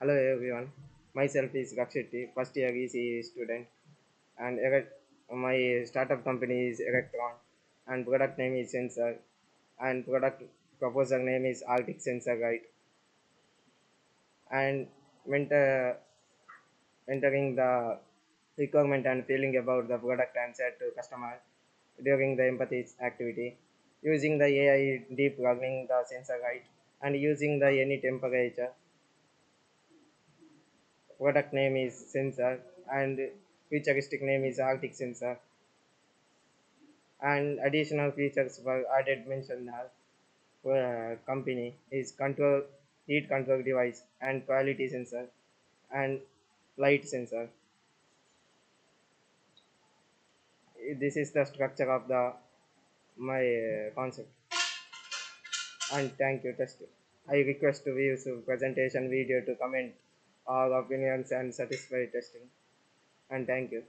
Hello everyone, myself is RAKSHITH, first year EC student, and my startup company is Electron, and product name is Sensor, and product proposal name is Arctic Sensor Guide, and mentor, mentoring the requirement and feeling about the product answer to customer during the empathy activity, using the AI deep learning the sensor guide, and using the any temperature. Product name is Sensor, and futuristic name is Arctic Sensor, and additional features were added mentioned company is control heat control device and quality sensor and light sensor. This is the structure of the my concept. And thank you. Test. I request to view presentation video to comment all opinions and satisfy testing. And thank you.